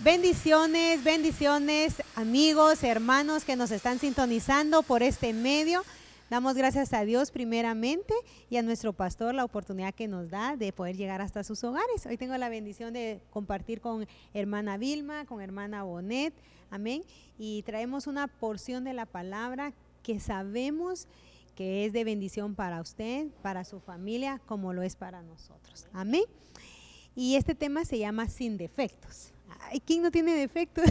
Bendiciones, bendiciones, amigos, hermanos que nos están sintonizando por este medio. Damos gracias a Dios primeramente y a nuestro pastor la oportunidad que nos da de poder llegar hasta sus hogares. Hoy tengo la bendición de compartir con hermana Vilma, con hermana Bonet, amén. Y traemos una porción de la palabra que sabemos que es de bendición para usted, para su familia, como lo es para nosotros, amén. Y este tema se llama Sin Defectos. Ay, ¿quién no tiene defectos?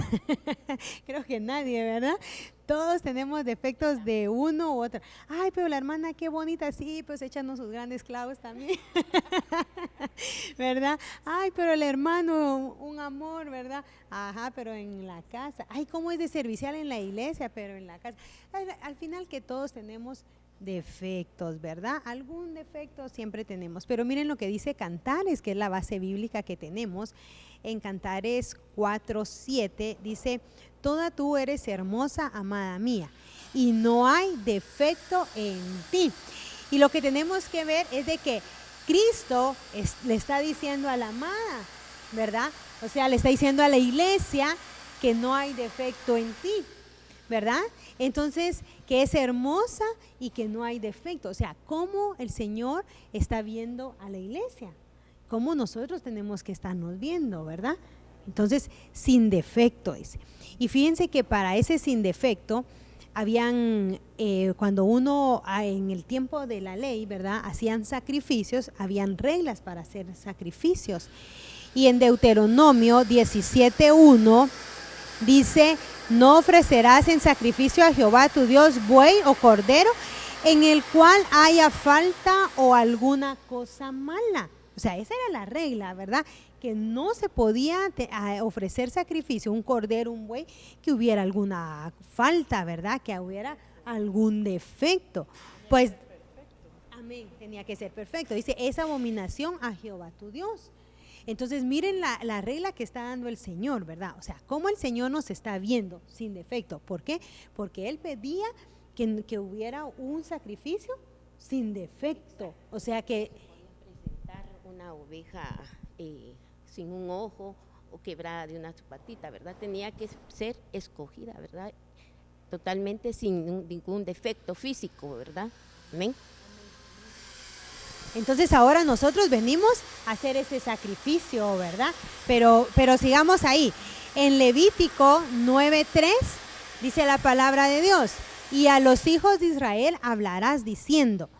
Creo que nadie, ¿verdad? Todos tenemos defectos de uno u otro. Ay, pero la hermana qué bonita, sí, pues échanos sus grandes clavos también. ¿Verdad? Ay, pero el hermano, un amor, ¿verdad? Ajá, pero en la casa. Ay, cómo es de servicial en la iglesia, pero en la casa. Al final que todos tenemos defectos, ¿verdad? Algún defecto siempre tenemos, pero miren lo que dice Cantares, que es la base bíblica que tenemos. En Cantares 4:7 dice: toda tú eres hermosa, amada mía, y no hay defecto en ti. Y lo que tenemos que ver es de que Cristo le está diciendo a la amada, ¿verdad? O sea, le está diciendo a la iglesia que no hay defecto en ti, ¿verdad? Entonces, que es hermosa y que no hay defecto. O sea, cómo el Señor está viendo a la iglesia, cómo nosotros tenemos que estarnos viendo, ¿verdad? Entonces, sin defecto es. Y fíjense que para ese sin defecto, habían, cuando uno en el tiempo de la ley, ¿verdad?, hacían sacrificios, habían reglas para hacer sacrificios. Y en Deuteronomio 17:1 dice: no ofrecerás en sacrificio a Jehová tu Dios buey o cordero en el cual haya falta o alguna cosa mala. O sea, esa era la regla, ¿verdad? Que no se podía ofrecer sacrificio, un cordero, un buey, que hubiera alguna falta, ¿verdad? Que hubiera algún defecto. Pues, amén, tenía que ser perfecto. Dice: es abominación a Jehová tu Dios. Entonces miren la regla que está dando el Señor, ¿verdad? O sea, cómo el Señor nos está viendo sin defecto. ¿Por qué? Porque Él pedía que hubiera un sacrificio sin defecto. O sea que presentar una oveja sin un ojo o quebrada de una patita, ¿verdad? Tenía que ser escogida, ¿verdad? Totalmente sin ningún defecto físico, ¿verdad? Amén. entonces ahora nosotros venimos a hacer ese sacrificio, ¿verdad? Pero sigamos ahí. En Levítico 9:3 dice la palabra de Dios: y a los hijos de Israel hablarás diciendo: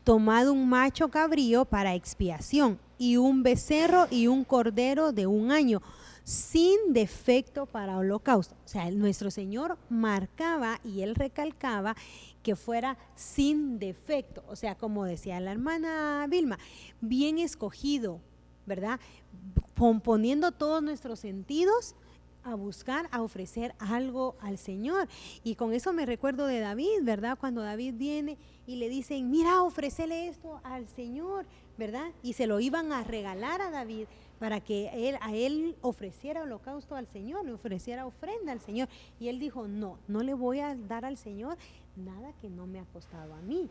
tomad un macho cabrío para expiación, y un becerro y un cordero de un año, sin defecto para holocausto. O sea, nuestro Señor marcaba y Él recalcaba que fuera sin defecto. O sea, como decía la hermana Vilma, bien escogido, ¿verdad? Poniendo todos nuestros sentidos a buscar, a ofrecer algo al Señor. Y con eso me recuerdo de David, ¿verdad? Cuando David viene y le dicen, mira, ofrécele esto al Señor, ¿verdad? Y se lo iban a regalar a David para que a él ofreciera holocausto al Señor, le ofreciera ofrenda al Señor. Y él dijo, no, no le voy a dar al Señor nada que no me ha costado a mí,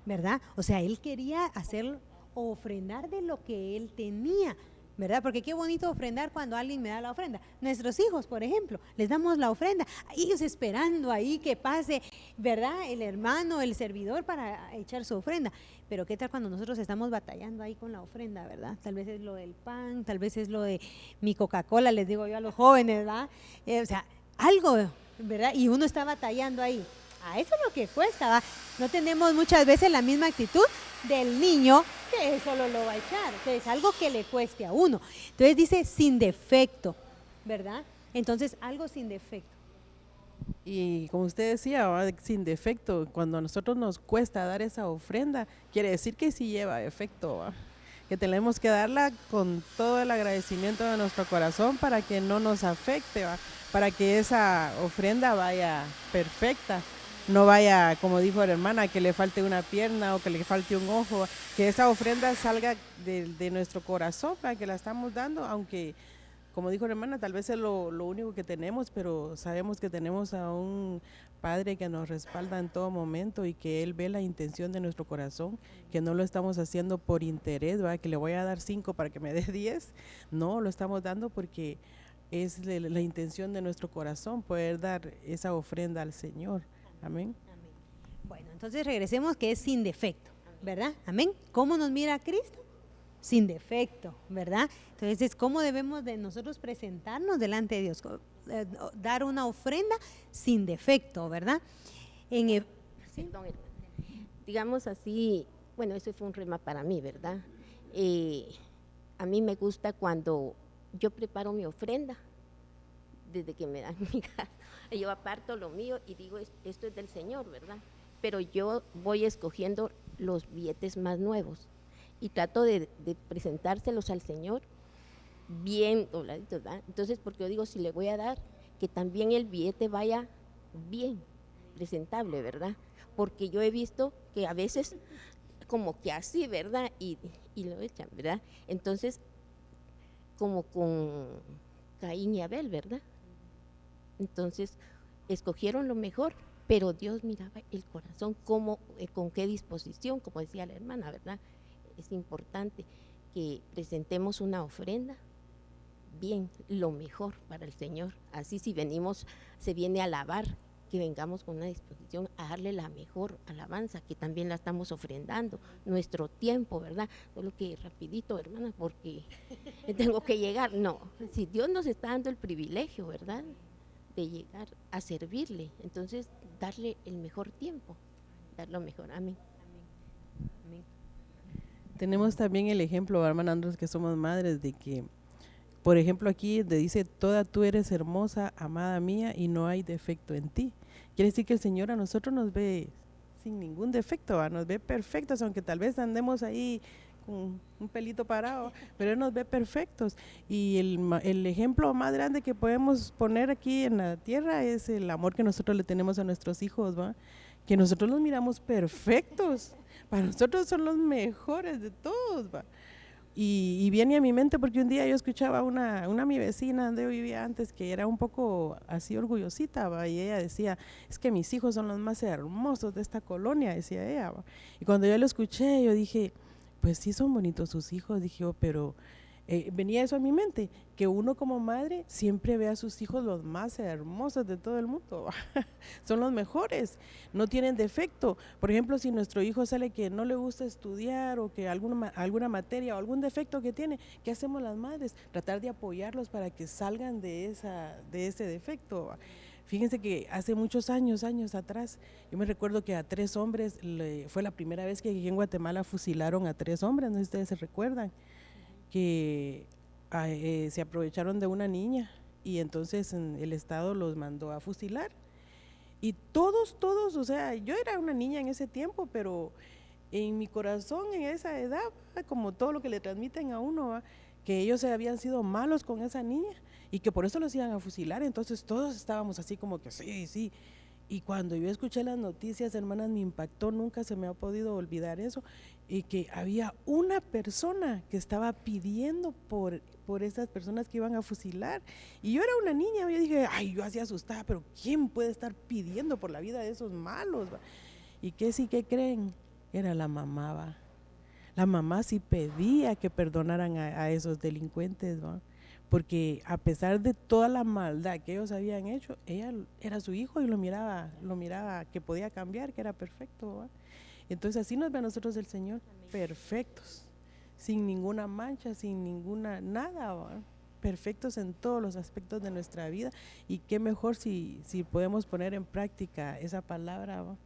¿verdad? O sea, él quería hacer, ofrendar de lo que él tenía, ¿verdad? Porque qué bonito ofrendar cuando alguien me da la ofrenda. Nuestros hijos, por ejemplo, les damos la ofrenda, ellos esperando ahí que pase, ¿verdad? El hermano, el servidor para echar su ofrenda. Pero qué tal cuando nosotros estamos batallando ahí con la ofrenda, ¿verdad? Tal vez es lo del pan, tal vez es lo de mi Coca-Cola, les digo yo a los jóvenes, ¿verdad? O sea, algo, ¿verdad? Y uno está batallando ahí. A eso es lo que cuesta, ¿va? No tenemos muchas veces la misma actitud del niño que solo lo va a echar, que es algo que le cueste a uno. Entonces dice sin defecto, ¿verdad? Entonces algo sin defecto. Y como usted decía, ¿va? Sin defecto, cuando a nosotros nos cuesta dar esa ofrenda, quiere decir que sí lleva efecto, ¿va? Que tenemos que darla con todo el agradecimiento de nuestro corazón para que no nos afecte, ¿va? Para que esa ofrenda vaya perfecta, no vaya, como dijo la hermana, que le falte una pierna o que le falte un ojo, que esa ofrenda salga de nuestro corazón para que la estamos dando, aunque, como dijo la hermana, tal vez es lo único que tenemos, pero sabemos que tenemos a un Padre que nos respalda en todo momento y que Él ve la intención de nuestro corazón, que no lo estamos haciendo por interés, ¿verdad? Que le voy a dar 5 para que me dé 10, no, lo estamos dando porque es la intención de nuestro corazón poder dar esa ofrenda al Señor. Amén. Amén. Bueno, entonces regresemos que es sin defecto, ¿verdad? Amén. ¿Cómo nos mira Cristo? Sin defecto, ¿verdad? Entonces, ¿cómo debemos de nosotros presentarnos delante de Dios? Dar una ofrenda sin defecto, ¿verdad? ¿Sí? Perdón, digamos así, bueno, eso fue un rema para mí, ¿verdad? A mí me gusta cuando yo preparo mi ofrenda, desde que me dan mi casa, yo aparto lo mío y digo, esto es del Señor, ¿verdad? Pero yo voy escogiendo los billetes más nuevos y trato de presentárselos al Señor bien dobladitos, ¿verdad? Entonces, porque yo digo, si le voy a dar, que también el billete vaya bien presentable, ¿verdad? Porque yo he visto que a veces como que así, ¿verdad? Y lo echan, ¿verdad? Entonces, como con Caín y Abel, ¿verdad? Entonces, escogieron lo mejor, pero Dios miraba el corazón, cómo, con qué disposición, como decía la hermana, ¿verdad? Es importante que presentemos una ofrenda bien, lo mejor para el Señor. Así si venimos, se viene a alabar, que vengamos con una disposición a darle la mejor alabanza, que también la estamos ofrendando, nuestro tiempo, ¿verdad? Solo que rapidito, hermana, porque tengo que llegar. No, si Dios nos está dando el privilegio, ¿verdad?, de llegar a servirle, entonces darle el mejor tiempo, dar lo mejor. Amén. Amén. Tenemos también el ejemplo, hermana Andrés, que somos madres, de que, por ejemplo, aquí dice, toda tú eres hermosa, amada mía, y no hay defecto en ti. Quiere decir que el Señor a nosotros nos ve sin ningún defecto, ¿va? Nos ve perfectos, aunque tal vez andemos ahí con un pelito parado, pero Él nos ve perfectos. Y el ejemplo más grande que podemos poner aquí en la tierra es el amor que nosotros le tenemos a nuestros hijos, ¿va? Que nosotros los miramos perfectos, para nosotros son los mejores de todos, ¿va? Y viene a mi mente porque un día yo escuchaba una mi vecina donde yo vivía antes, que era un poco así orgullosita, ¿va? Y ella decía, es que mis hijos son los más hermosos de esta colonia, decía ella, ¿va? Y cuando yo lo escuché, yo dije, pues sí son bonitos sus hijos, dije yo, pero venía eso a mi mente, que uno como madre siempre ve a sus hijos los más hermosos de todo el mundo, ¿va? Son los mejores, no tienen defecto. Por ejemplo, si nuestro hijo sale que no le gusta estudiar o que alguna materia o algún defecto que tiene, ¿qué hacemos las madres? Tratar de apoyarlos para que salgan de ese defecto, ¿va? Fíjense que hace muchos años atrás, yo me recuerdo que a 3 hombres, fue la primera vez que aquí en Guatemala fusilaron a 3 hombres, no sé si ustedes se recuerdan, que se aprovecharon de una niña y entonces el Estado los mandó a fusilar. Y todos, o sea, yo era una niña en ese tiempo, pero en mi corazón en esa edad, como todo lo que le transmiten a uno, ¿va?, que ellos habían sido malos con esa niña y que por eso los iban a fusilar. Entonces todos estábamos así como que sí, sí. Y cuando yo escuché las noticias, hermanas, me impactó, nunca se me ha podido olvidar eso, y que había una persona que estaba pidiendo por esas personas que iban a fusilar. Y yo era una niña, yo dije, ay, yo así asustada, pero ¿quién puede estar pidiendo por la vida de esos malos? ¿Va? ¿Y qué sí que creen? Era la mamá, ¿va? La mamá sí pedía que perdonaran a esos delincuentes, ¿va? Porque a pesar de toda la maldad que ellos habían hecho, ella era su hijo y lo miraba que podía cambiar, que era perfecto, ¿va? Entonces así nos ve a nosotros el Señor, perfectos, sin ninguna mancha, sin ninguna nada, ¿va? Perfectos en todos los aspectos de nuestra vida. Y qué mejor si podemos poner en práctica esa palabra, ¿va?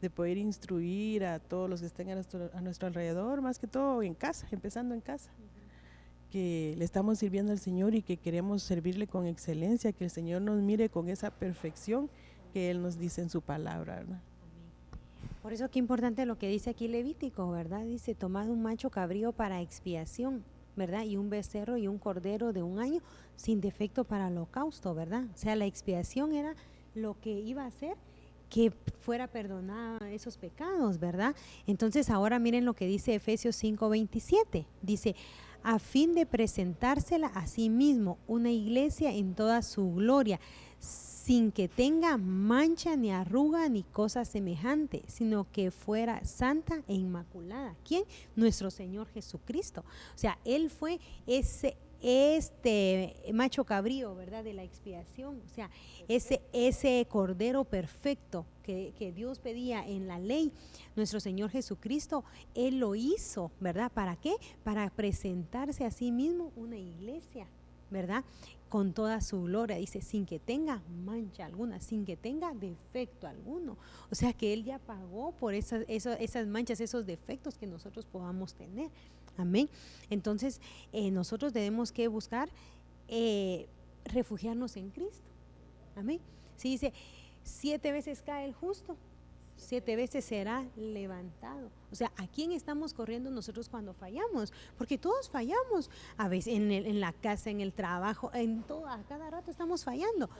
De poder instruir a todos los que estén a nuestro alrededor, más que todo en casa, empezando en casa, que le estamos sirviendo al Señor y que queremos servirle con excelencia, que el Señor nos mire con esa perfección que Él nos dice en su palabra, ¿verdad? Por eso qué importante lo que dice aquí Levítico, ¿verdad? Dice, tomad un macho cabrío para expiación, ¿verdad? Y un becerro y un cordero de 1 año sin defecto para holocausto, ¿verdad? O sea, la expiación era lo que iba a hacer que fuera perdonada esos pecados, ¿verdad? Entonces ahora miren lo que dice Efesios 5:27, dice, a fin de presentársela a sí mismo una iglesia en toda su gloria, sin que tenga mancha ni arruga ni cosa semejante, sino que fuera santa e inmaculada. ¿Quién? Nuestro Señor Jesucristo. O sea, Él fue este macho cabrío, ¿verdad? De la expiación, o sea, ese cordero perfecto que Dios pedía en la ley, nuestro Señor Jesucristo, Él lo hizo, ¿verdad? ¿Para qué? Para presentarse a sí mismo una iglesia, ¿verdad? Con toda su gloria, dice, sin que tenga mancha alguna, sin que tenga defecto alguno. O sea que Él ya pagó por esas manchas, esos defectos que nosotros podamos tener. Amén. Entonces, nosotros debemos que buscar refugiarnos en Cristo. Amén. Si dice, 7 veces cae el justo, 7 veces será levantado. O sea, ¿a quién estamos corriendo nosotros cuando fallamos? Porque todos fallamos, a veces en la casa, en el trabajo, en todo, a cada rato estamos fallando.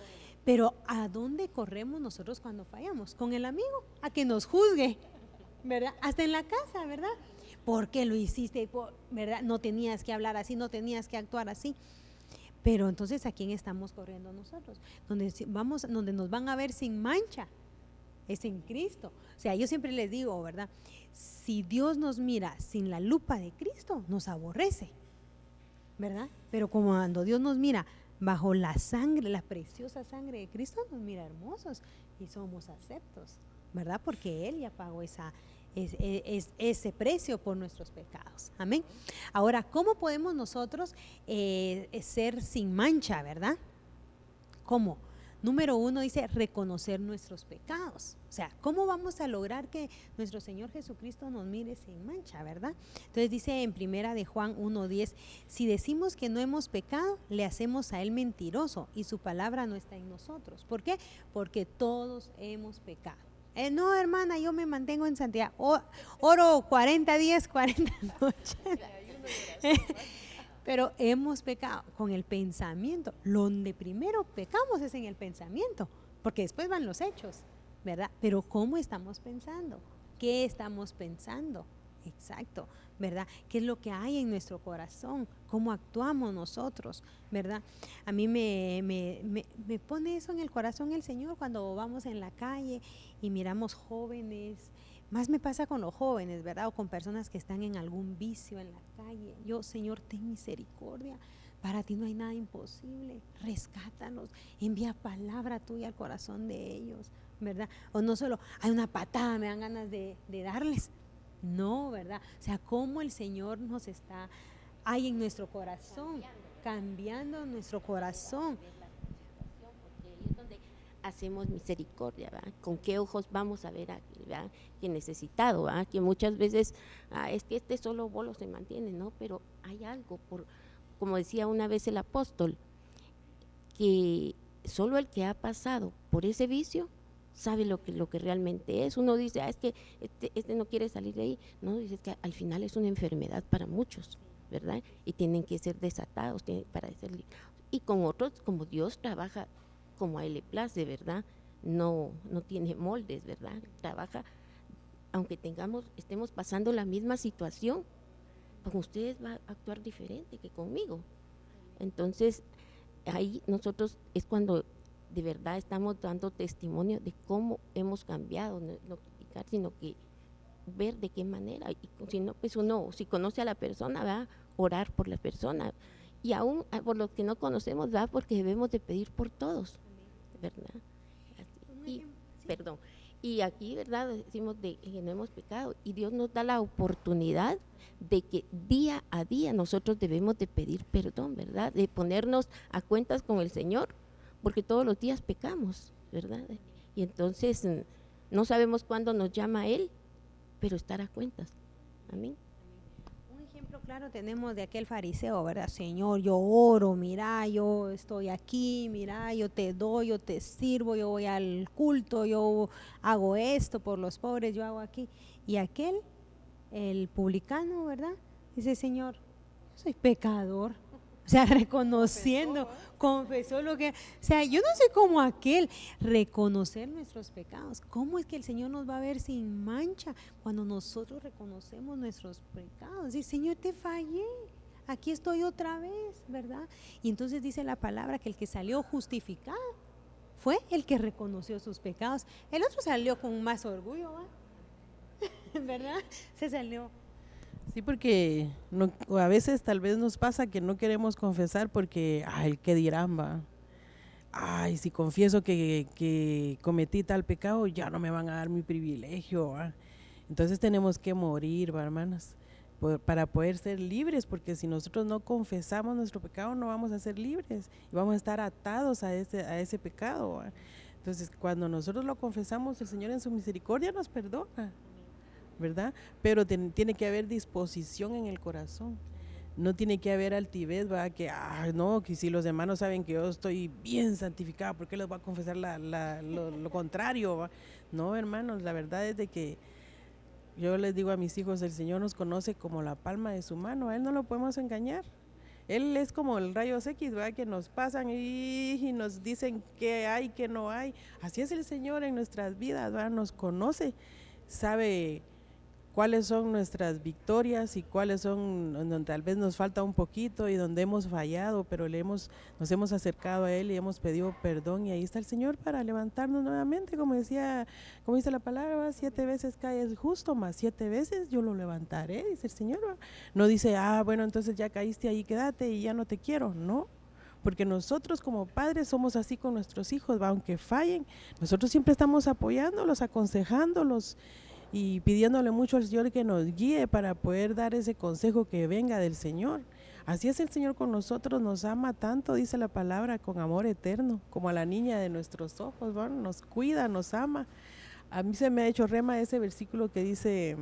Pero ¿a dónde corremos nosotros cuando fallamos? Con el amigo, a que nos juzgue, ¿verdad? Hasta en la casa, ¿verdad? ¿Por qué lo hiciste? ¿Verdad? No tenías que hablar así, no tenías que actuar así. Pero entonces, ¿a quién estamos corriendo nosotros? Donde nos van a ver sin mancha, es en Cristo. O sea, yo siempre les digo, ¿verdad? Si Dios nos mira sin la lupa de Cristo, nos aborrece, ¿verdad? Pero como cuando Dios nos mira bajo la sangre, la preciosa sangre de Cristo, nos mira hermosos y somos aceptos, ¿verdad? Porque Él ya pagó ese precio por nuestros pecados. Amén. Ahora, ¿cómo podemos nosotros ser sin mancha, verdad? ¿Cómo? Número 1 dice reconocer nuestros pecados. O sea, ¿cómo vamos a lograr que nuestro Señor Jesucristo nos mire sin mancha, verdad? Entonces dice en 1 de Juan 1:10, si decimos que no hemos pecado, le hacemos a Él mentiroso y su palabra no está en nosotros. ¿Por qué? Porque todos hemos pecado. No, hermana, yo me mantengo en santidad. Oro 40 días, 40 noches. Pero hemos pecado con el pensamiento. Donde primero pecamos es en el pensamiento, porque después van los hechos, ¿verdad? Pero ¿cómo estamos pensando? ¿Qué estamos pensando? Exacto, ¿verdad? ¿Qué es lo que hay en nuestro corazón? ¿Cómo actuamos nosotros? ¿Verdad? A mí me pone eso en el corazón el Señor cuando vamos en la calle y miramos jóvenes. Más me pasa con los jóvenes, ¿verdad? O con personas que están en algún vicio en la calle. Yo, Señor, ten misericordia. Para ti no hay nada imposible. Rescátalos. Envía palabra tuya al corazón de ellos, ¿verdad? O no solo hay una patada, me dan ganas de darles. No, ¿verdad? O sea, cómo el Señor nos está ahí en nuestro corazón, cambiando nuestro corazón. Hacemos misericordia, ¿verdad? ¿Con qué ojos vamos a ver a ¿verdad? Que necesitado, ¿verdad? Que muchas veces es que este solo bolo se mantiene, ¿no? Pero hay algo, como decía una vez el apóstol, que solo el que ha pasado por ese vicio sabe lo que realmente es. Uno dice, es que este no quiere salir de ahí. No, dice que al final es una enfermedad para muchos, ¿verdad? Y tienen que ser desatados para ser. Y con otros, como Dios trabaja como a Él le place, ¿verdad? No tiene moldes, ¿verdad? Trabaja, aunque estemos pasando la misma situación, con ustedes va a actuar diferente que conmigo. Entonces, ahí nosotros es cuando de verdad estamos dando testimonio de cómo hemos cambiado, no criticar, sino que ver de qué manera. Y si no, pues uno, si conoce a la persona, va a orar por la persona. Y aún por los que no conocemos, va porque debemos de pedir por todos, ¿verdad? Así. Perdón. Y aquí, ¿verdad? Decimos de que no hemos pecado y Dios nos da la oportunidad de que día a día nosotros debemos de pedir perdón, ¿verdad? De ponernos a cuentas con el Señor, porque todos los días pecamos, ¿verdad? Y entonces no sabemos cuándo nos llama Él, pero estar a cuentas. Amén. Un ejemplo claro tenemos de aquel fariseo, ¿verdad? Señor, yo oro, mira, yo estoy aquí, mira, yo te doy, yo te sirvo, yo voy al culto, yo hago esto por los pobres, yo hago aquí. Y aquel, el publicano, ¿verdad? Dice, Señor, yo soy pecador. O sea, reconociendo, confesó lo que, o sea, yo no soy como aquel, reconocer nuestros pecados. ¿Cómo es que el Señor nos va a ver sin mancha cuando nosotros reconocemos nuestros pecados? Dice, Señor, te fallé, aquí estoy otra vez, ¿verdad? Y entonces dice la palabra que el que salió justificado fue el que reconoció sus pecados. El otro salió con más orgullo, ¿va? ¿Verdad? Se salió. Sí, porque a veces tal vez nos pasa que no queremos confesar porque, ay, ¿qué dirán, va? Ay, si confieso que cometí tal pecado, ya no me van a dar mi privilegio, ¿va? Entonces tenemos que morir, ¿va, hermanas? Para poder ser libres, porque si nosotros no confesamos nuestro pecado, no vamos a ser libres y vamos a estar atados a ese pecado, ¿va? Entonces, cuando nosotros lo confesamos, el Señor en su misericordia nos perdona, ¿verdad? Pero tiene que haber disposición en el corazón. No tiene que haber altivez, ¿va? Que, no, que si los hermanos saben que yo estoy bien santificado, ¿por qué les voy a confesar lo contrario, ¿va? No, hermanos, la verdad es de que yo les digo a mis hijos, el Señor nos conoce como la palma de su mano, a Él no lo podemos engañar. Él es como el rayos X, ¿va? Que nos pasan y nos dicen qué hay, qué no hay. Así es el Señor en nuestras vidas, ¿va? Nos conoce, sabe cuáles son nuestras victorias y cuáles son donde tal vez nos falta un poquito y donde hemos fallado, pero nos hemos acercado a Él y hemos pedido perdón, y ahí está el Señor para levantarnos nuevamente, como dice la palabra, 7 veces cae el justo, más 7 veces yo lo levantaré, dice el Señor. No dice, bueno, entonces ya caíste ahí, quédate y ya no te quiero, no. Porque nosotros como padres somos así con nuestros hijos, aunque fallen, nosotros siempre estamos apoyándolos, aconsejándolos y pidiéndole mucho al Señor que nos guíe para poder dar ese consejo que venga del Señor. Así es el Señor con nosotros, nos ama tanto, dice la palabra, con amor eterno, como a la niña de nuestros ojos, ¿no? Nos cuida, nos ama. A mí se me ha hecho rema ese versículo que dice,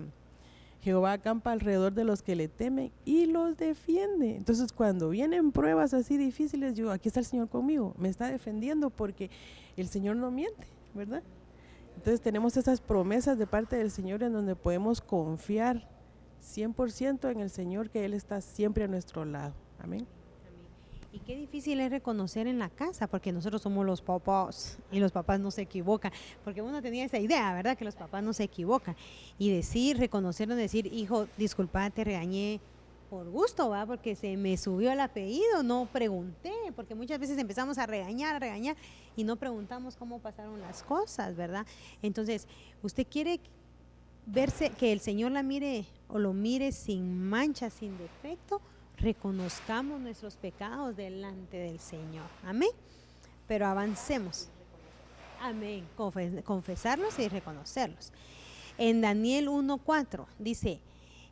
Jehová acampa alrededor de los que le temen y los defiende. Entonces, cuando vienen pruebas así difíciles, yo, aquí está el Señor conmigo, me está defendiendo porque el Señor no miente, ¿verdad? Entonces tenemos esas promesas de parte del Señor en donde podemos confiar 100% en el Señor, que Él está siempre a nuestro lado. Amén. Y qué difícil es reconocer en la casa, porque nosotros somos los papás y los papás no se equivocan, porque uno tenía esa idea, ¿verdad? Que los papás no se equivocan. Y decir, reconocerlo, decir, hijo, disculpa, te regañé por gusto, ¿va? Porque se me subió el apellido, no pregunté, porque muchas veces empezamos a regañar y no preguntamos cómo pasaron las cosas, ¿verdad? Entonces, usted quiere verse, que el Señor la mire o lo mire sin mancha, sin defecto, reconozcamos nuestros pecados delante del Señor, amén. Pero avancemos, amén, confesarlos y reconocerlos. En Daniel 1:4 dice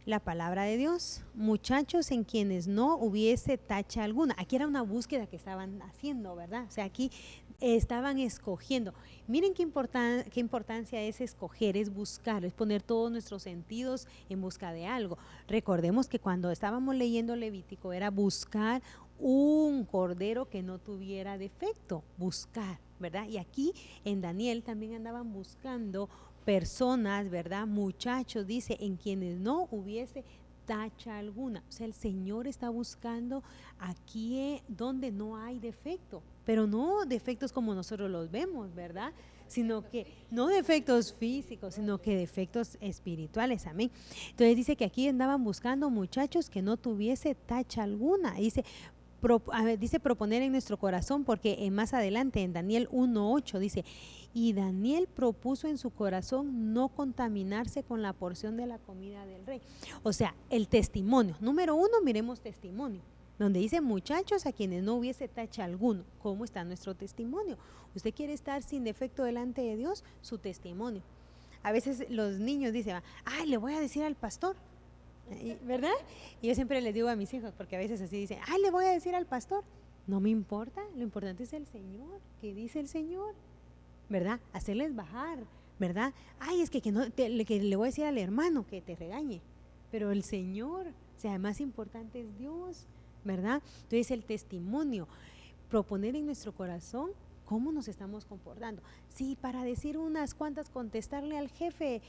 la palabra de Dios, muchachos en quienes no hubiese tacha alguna. Aquí era una búsqueda que estaban haciendo, ¿verdad? O sea, aquí estaban escogiendo. Miren qué importancia es escoger, es buscar, es poner todos nuestros sentidos en busca de algo. Recordemos que cuando estábamos leyendo Levítico era buscar un cordero que no tuviera defecto, buscar, ¿verdad? Y aquí en Daniel también andaban buscando personas, ¿verdad? Muchachos, dice, en quienes no hubiese tacha alguna. O sea, el Señor está buscando aquí donde no hay defecto, pero no defectos como nosotros los vemos, ¿verdad? Sino que no defectos físicos, sino que defectos espirituales, amén. Entonces dice que aquí andaban buscando muchachos que no tuviese tacha alguna. Dice proponer en nuestro corazón, porque más adelante en Daniel 1:8 dice, y Daniel propuso en su corazón no contaminarse con la porción de la comida del rey. O sea, el testimonio, número 1, miremos testimonio, donde dice muchachos a quienes no hubiese tacha alguno. ¿Cómo está nuestro testimonio? Usted quiere estar sin defecto delante de Dios, su testimonio. A veces los niños dicen, ay, le voy a decir al pastor, ¿verdad? Y yo siempre les digo a mis hijos, porque a veces así dicen, ay, le voy a decir al pastor. No me importa, lo importante es el Señor. ¿Qué dice el Señor? ¿Verdad? Hacerles bajar, ¿verdad? Ay, es que le voy a decir al hermano que te regañe, pero el Señor, o sea, más importante es Dios, ¿verdad? Entonces el testimonio, proponer en nuestro corazón cómo nos estamos comportando. Sí, para decir unas cuantas, contestarle al jefe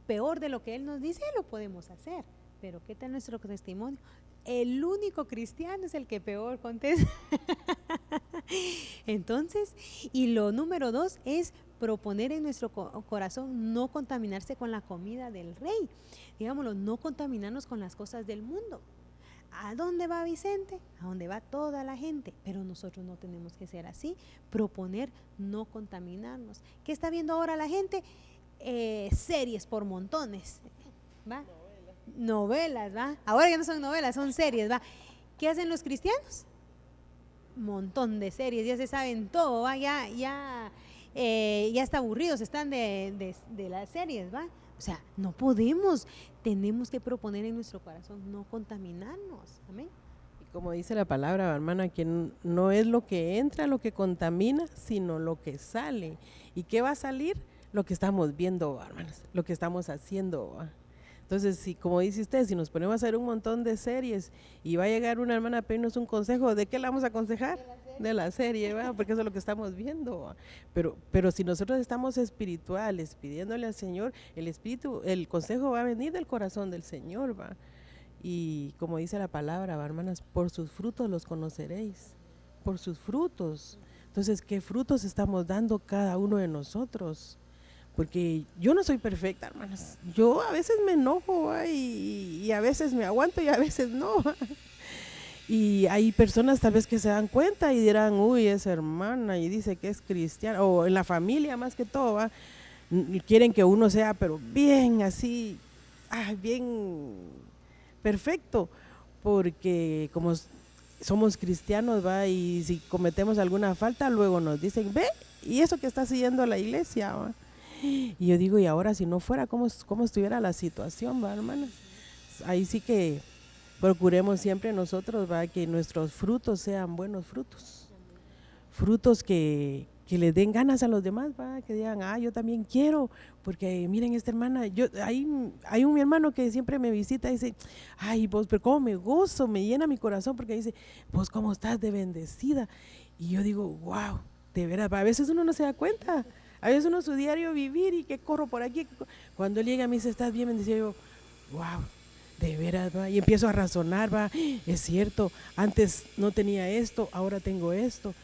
peor de lo que él nos dice, lo podemos hacer, pero ¿qué tal nuestro testimonio? El único cristiano es el que peor contesta. Entonces, y lo número 2 es proponer en nuestro corazón no contaminarse con la comida del rey. Digámoslo, no contaminarnos con las cosas del mundo. ¿A dónde va Vicente? A dónde va toda la gente. Pero nosotros no tenemos que ser así. Proponer no contaminarnos. ¿Qué está viendo ahora la gente? Series por montones, ¿va? Novelas, ¿va? Ahora ya no son novelas, son series, ¿va? ¿Qué hacen los cristianos? Montón de series, ya se saben todo, ¿va? Ya está aburridos están de las series, ¿va? O sea, no podemos, tenemos que proponer en nuestro corazón no contaminarnos, amén. Y como dice la palabra, hermana, que no es lo que entra lo que contamina, sino lo que sale. ¿Y qué va a salir? Lo que estamos viendo, hermanas, lo que estamos haciendo, ¿va? Entonces, si, como dice usted, si nos ponemos a hacer un montón de series y va a llegar una hermana a pedirnos un consejo, ¿de qué la vamos a aconsejar? De la serie, ¿va? Porque eso es lo que estamos viendo, ¿va? Pero si nosotros estamos espirituales, pidiéndole al Señor, el consejo va a venir del corazón del Señor, ¿va? Y como dice la palabra, ¿va, hermanas? Por sus frutos los conoceréis, por sus frutos. Entonces, ¿qué frutos estamos dando cada uno de nosotros? Porque yo no soy perfecta, hermanas. Yo a veces me enojo y a veces me aguanto y a veces no. Y hay personas tal vez que se dan cuenta y dirán, uy, esa hermana y dice que es cristiana, o en la familia más que todo, ¿va? Quieren que uno sea, pero bien así, bien perfecto, porque como somos cristianos, ¿va? Y si cometemos alguna falta, luego nos dicen, ve, y eso que está siguiendo la iglesia, ¿va? Y yo digo, y ahora si no fuera, ¿cómo estuviera la situación, va, hermanas? Ahí sí que procuremos siempre nosotros, va, que nuestros frutos sean buenos frutos, frutos que les den ganas a los demás, va, que digan, yo también quiero, porque miren esta hermana, hay un mi hermano que siempre me visita y dice, ay, vos, pero cómo me gozo, me llena mi corazón, porque dice, vos cómo estás de bendecida, y yo digo, wow, de veras, a veces uno no se da cuenta. A veces uno su diario vivir y que corro por aquí. Cuando él llega a mí dice, estás bien bendecido, yo, wow, de veras, va. Y empiezo a razonar, va, es cierto, antes no tenía esto, ahora tengo esto.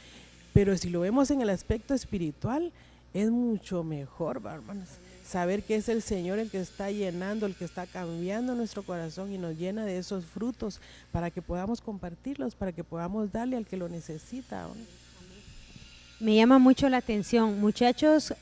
Pero si lo vemos en el aspecto espiritual, es mucho mejor, va, hermanos. Saber que es el Señor el que está llenando, el que está cambiando nuestro corazón y nos llena de esos frutos para que podamos compartirlos, para que podamos darle al que lo necesita, ¿no? Me llama mucho la atención, muchachos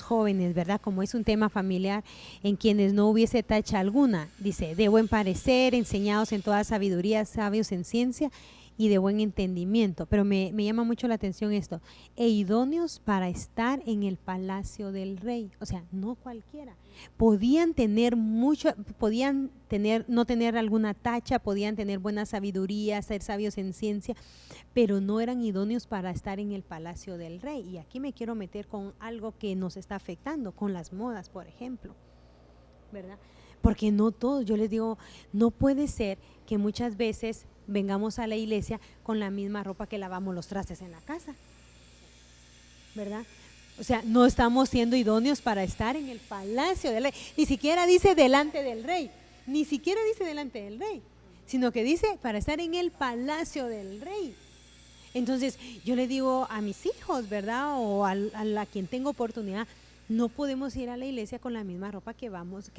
jóvenes, ¿verdad? Como es un tema familiar, en quienes no hubiese tacha alguna. Dice, de buen parecer, enseñados en toda sabiduría, sabios en ciencia y de buen entendimiento. Pero me llama mucho la atención esto, e idóneos para estar en el palacio del rey. O sea, no cualquiera. Podían no tener alguna tacha, podían tener buena sabiduría, ser sabios en ciencia, pero no eran idóneos para estar en el palacio del rey. Y aquí me quiero meter con algo que nos está afectando, con las modas, por ejemplo, ¿verdad? Porque no todos, yo les digo, no puede ser que muchas veces vengamos a la iglesia con la misma ropa que lavamos los trastes en la casa, ¿verdad? O sea, no estamos siendo idóneos para estar en el palacio del rey, ni siquiera dice delante del rey, Ni siquiera dice delante del rey, sino que dice para estar en el palacio del rey. Entonces yo le digo a mis hijos, ¿verdad? O a la quien tengo oportunidad, no podemos ir a la iglesia con la misma ropa que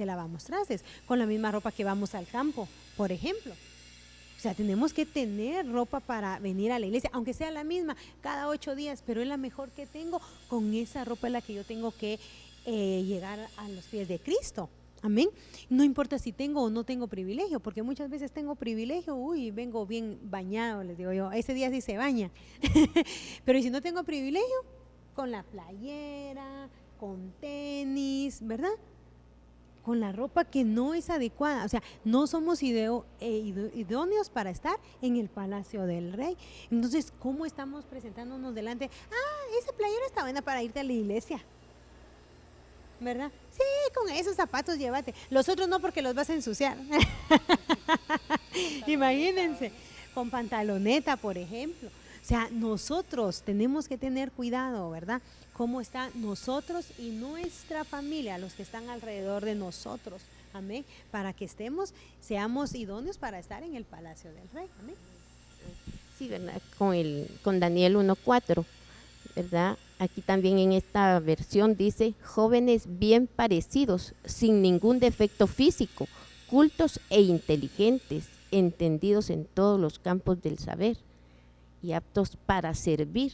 lavamos trastes, con la misma ropa que vamos al campo, por ejemplo. O sea, tenemos que tener ropa para venir a la iglesia, aunque sea la misma cada 8 días, pero es la mejor que tengo. Con esa ropa es la que yo tengo que llegar a los pies de Cristo. Amén. No importa si tengo o no tengo privilegio, porque muchas veces tengo privilegio, vengo bien bañado, les digo yo, ese día sí se baña. Pero si no tengo privilegio, con la playera, con tenis, ¿verdad? Con la ropa que no es adecuada, o sea, no somos idóneos para estar en el palacio del rey. Entonces, ¿cómo estamos presentándonos delante? Esa playera está buena para irte a la iglesia, ¿verdad? Sí, con esos zapatos llévate. Los otros no, porque los vas a ensuciar. Imagínense, con pantaloneta, por ejemplo. O sea, nosotros tenemos que tener cuidado, ¿verdad? Cómo están nosotros y nuestra familia, los que están alrededor de nosotros. Amén. Para que seamos idóneos para estar en el palacio del rey. Amén. Sí, ¿verdad? Con Daniel 1:4, ¿verdad? Aquí también en esta versión dice, jóvenes bien parecidos, sin ningún defecto físico, cultos e inteligentes, entendidos en todos los campos del saber y aptos para servir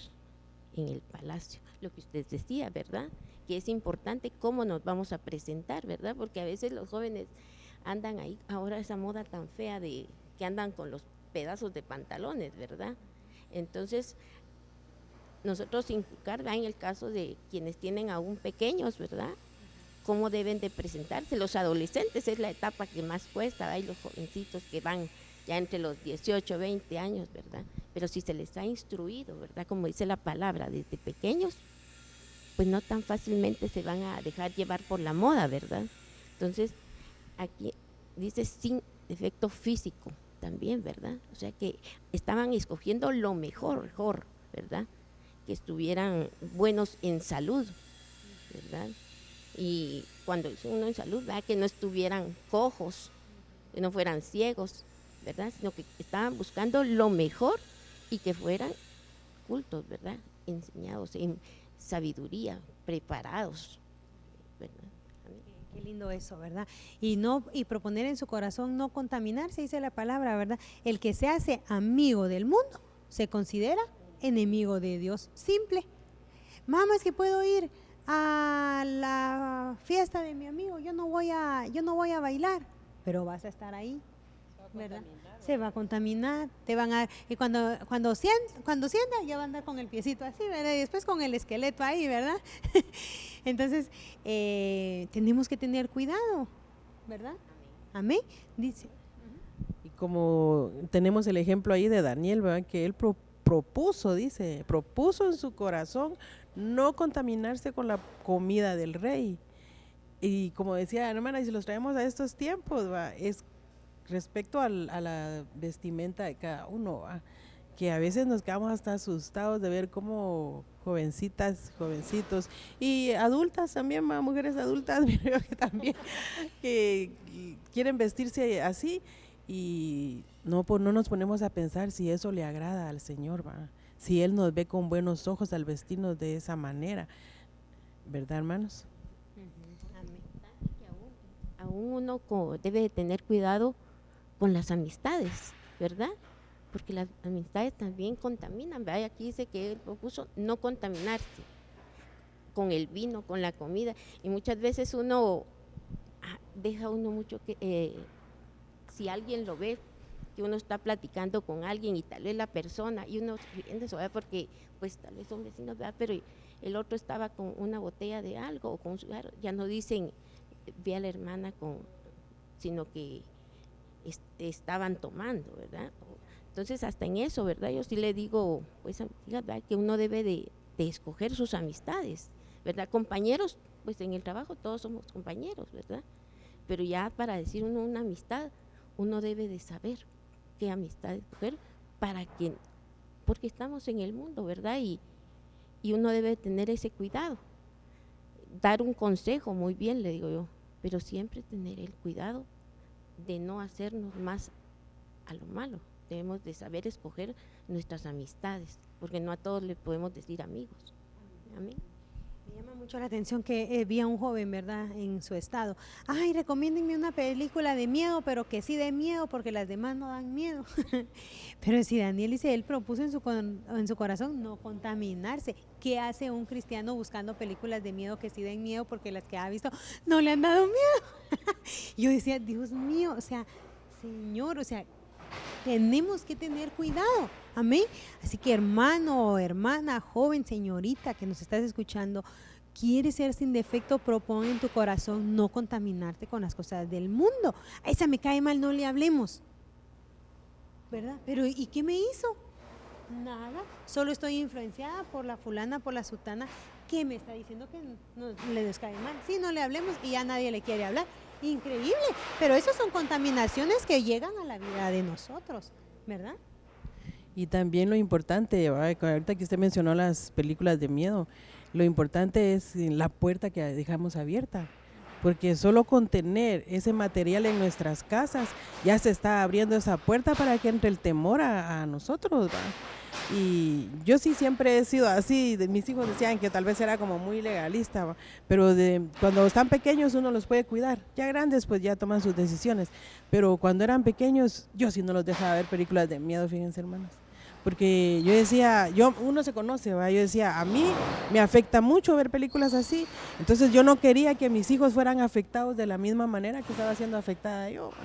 en el palacio. Lo que usted decía, ¿verdad? Que es importante cómo nos vamos a presentar, ¿verdad? Porque a veces los jóvenes andan ahí, ahora esa moda tan fea de que andan con los pedazos de pantalones, ¿verdad? Entonces, nosotros inculcar, ¿verdad? En el caso de quienes tienen aún pequeños, ¿verdad? Cómo deben de presentarse. Los adolescentes es la etapa que más cuesta, ¿verdad? Y los jovencitos que van ya entre los 18, 20 años, ¿verdad? Pero si se les ha instruido, ¿verdad? Como dice la palabra, desde pequeños, pues no tan fácilmente se van a dejar llevar por la moda, ¿verdad? Entonces, aquí dice sin defecto físico también, ¿verdad? O sea que estaban escogiendo lo mejor, ¿verdad? Que estuvieran buenos en salud, ¿verdad? Y cuando dice uno en salud, ¿verdad? Que no estuvieran cojos, que no fueran ciegos, ¿verdad? Sino que estaban buscando lo mejor y que fueran cultos, ¿verdad? Enseñados en sabiduría, preparados, ¿verdad? Qué lindo eso, ¿verdad? Y proponer en su corazón no contaminarse, dice la palabra, ¿verdad? El que se hace amigo del mundo se considera enemigo de Dios. Simple. Mamá, es que puedo ir a la fiesta de mi amigo, yo no voy a bailar, pero vas a estar ahí, ¿verdad? Se va a contaminar, te van a, y cuando sienta ya va a andar con el piecito así, ¿verdad? Y después con el esqueleto ahí, ¿verdad? Entonces, tenemos que tener cuidado, ¿verdad? Amén. Dice. Y como tenemos el ejemplo ahí de Daniel, ¿verdad? Que él propuso en su corazón no contaminarse con la comida del rey. Y como decía hermana, y si los traemos a estos tiempos, ¿va? Es respecto a la vestimenta de cada uno, ¿va? Que a veces nos quedamos hasta asustados de ver cómo jovencitas, jovencitos y adultas también, ¿va? Mujeres adultas, miro que también que quieren vestirse así y no nos ponemos a pensar si eso le agrada al Señor, ¿va? Si Él nos ve con buenos ojos al vestirnos de esa manera, ¿verdad, hermanos? Aún uno debe de tener cuidado con las amistades, ¿verdad? Porque las amistades también contaminan, ¿verdad? Aquí dice que él propuso no contaminarse con el vino, con la comida, y muchas veces uno deja mucho que si alguien lo ve, que uno está platicando con alguien y tal vez la persona, y uno riendo eso, ¿verdad? Porque pues tal vez son vecinos, ¿verdad? Pero el otro estaba con una botella de algo o con un cigarro, ya no dicen ve a la hermana sino que estaban tomando, ¿verdad? Entonces hasta en eso, ¿verdad? Yo sí le digo, pues ¿verdad? Que uno debe de escoger sus amistades, ¿verdad? Compañeros, pues en el trabajo todos somos compañeros, ¿verdad? Pero ya para decir una amistad, uno debe de saber qué amistad escoger porque estamos en el mundo, ¿verdad? Y uno debe tener ese cuidado. Dar un consejo, muy bien, le digo yo, pero siempre tener el cuidado de no hacernos más a lo malo. Debemos de saber escoger nuestras amistades, porque no a todos le podemos decir amigos. Amén. Me llama mucho la atención que vi a un joven, ¿verdad?, en su estado. Ay, recomiéndenme una película de miedo, pero que sí dé miedo, porque las demás no dan miedo. Pero si Daniel dice, él propuso en su corazón no contaminarse. ¿Qué hace un cristiano buscando películas de miedo que sí den miedo, porque las que ha visto no le han dado miedo? Yo decía, Dios mío, o sea, Señor, o sea, tenemos que tener cuidado, amén. Así que hermano, hermana, joven, señorita que nos estás escuchando, quieres ser sin defecto, propon en tu corazón no contaminarte con las cosas del mundo. A esa me cae mal, no le hablemos, ¿verdad? Pero ¿y qué me hizo? Nada, solo estoy influenciada por la fulana, por la sutana, que me está diciendo que no le descae mal. Sí, no le hablemos y ya nadie le quiere hablar. Increíble, pero esas son contaminaciones que llegan a la vida de nosotros, ¿verdad? Y también lo importante, ahorita que usted mencionó las películas de miedo, lo importante es la puerta que dejamos abierta, porque solo con tener ese material en nuestras casas ya se está abriendo esa puerta para que entre el temor a nosotros, ¿va? Y yo sí siempre he sido así, mis hijos decían que tal vez era como muy legalista, ¿va? Pero cuando están pequeños uno los puede cuidar, ya grandes pues ya toman sus decisiones, pero cuando eran pequeños yo sí no los dejaba ver películas de miedo, fíjense hermanos. Porque yo decía, uno se conoce, ¿va? Yo decía, a mí me afecta mucho ver películas así, entonces yo no quería que mis hijos fueran afectados de la misma manera que estaba siendo afectada yo, ¿va?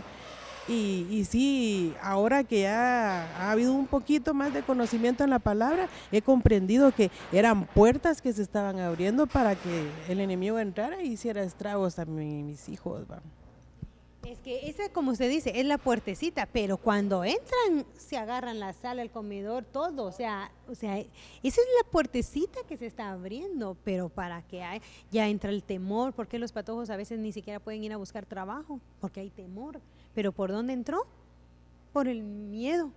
Y sí, ahora que ya ha habido un poquito más de conocimiento en la palabra, he comprendido que eran puertas que se estaban abriendo para que el enemigo entrara e hiciera estragos a mis hijos, ¿va? Es que esa, como usted dice, es la puertecita, pero cuando entran se agarran la sala, el comedor, todo, o sea, esa es la puertecita que se está abriendo, pero para que ya entra el temor, porque los patojos a veces ni siquiera pueden ir a buscar trabajo, porque hay temor, pero ¿por dónde entró? Por el miedo.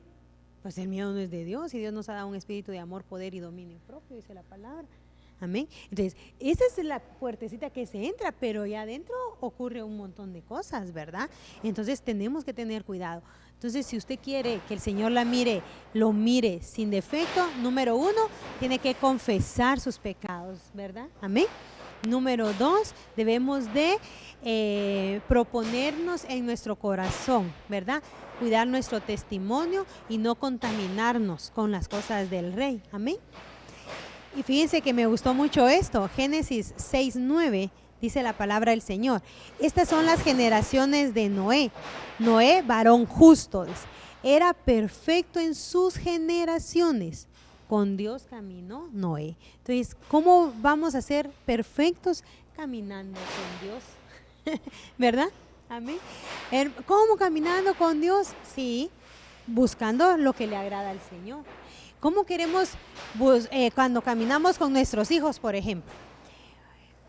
Pues el miedo no es de Dios, y Dios nos ha dado un espíritu de amor, poder y dominio propio, dice la palabra. Amén. Entonces, esa es la puertecita que se entra, pero ya adentro ocurre un montón de cosas, ¿verdad? Entonces, tenemos que tener cuidado. Entonces, si usted quiere que el Señor lo mire sin defecto, número 1, tiene que confesar sus pecados, ¿verdad? Amén. Número 2, debemos de proponernos en nuestro corazón, ¿verdad? Cuidar nuestro testimonio y no contaminarnos con las cosas del Rey. Amén. Y fíjense que me gustó mucho esto, Génesis 6:9, dice la palabra del Señor. Estas son las generaciones de Noé. Noé, varón justo, dice, era perfecto en sus generaciones. Con Dios caminó Noé. Entonces, ¿cómo vamos a ser perfectos? Caminando con Dios, ¿verdad? Amén. ¿Cómo caminando con Dios? Sí, buscando lo que le agrada al Señor. ¿Cómo queremos, cuando caminamos con nuestros hijos, por ejemplo,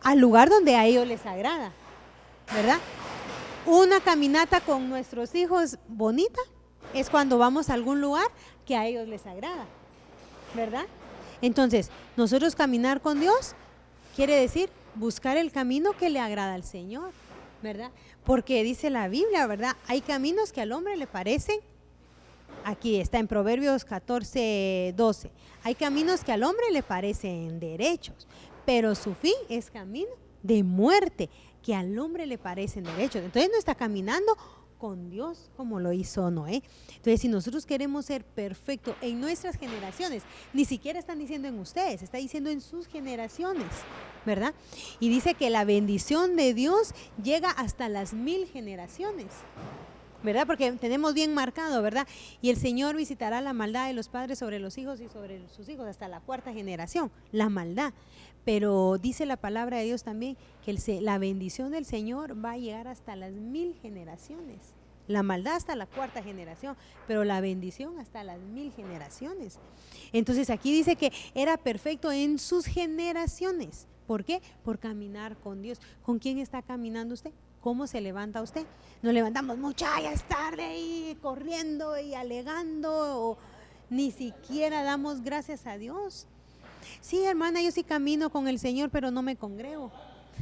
al lugar donde a ellos les agrada, ¿verdad? Una caminata con nuestros hijos bonita es cuando vamos a algún lugar que a ellos les agrada, ¿verdad? Entonces, nosotros caminar con Dios quiere decir buscar el camino que le agrada al Señor, ¿verdad? Porque dice la Biblia, ¿verdad? Hay caminos que al hombre le parecen. Aquí está en Proverbios 14:12. Hay caminos que al hombre le parecen derechos, pero su fin es camino de muerte, que al hombre le parecen derechos. Entonces no está caminando con Dios como lo hizo Noé. Entonces, si nosotros queremos ser perfectos en nuestras generaciones, ni siquiera están diciendo en ustedes, está diciendo en sus generaciones, ¿verdad? Y dice que la bendición de Dios llega hasta las 1000 generaciones, ¿verdad? Porque tenemos bien marcado, ¿verdad? Y el Señor visitará la maldad de los padres sobre los hijos y sobre sus hijos hasta la 4ª generación, la maldad. Pero dice la palabra de Dios también que la bendición del Señor va a llegar hasta las 1000 generaciones. La maldad hasta la 4ª generación, pero la bendición hasta las 1000 generaciones. Entonces aquí dice que era perfecto en sus generaciones. ¿Por qué? Por caminar con Dios. ¿Con quién está caminando usted? ¿Cómo se levanta usted? Nos levantamos mucha, ya es tarde, y corriendo y alegando, o ni siquiera damos gracias a Dios. Sí, hermana, yo sí camino con el Señor, pero no me congrego.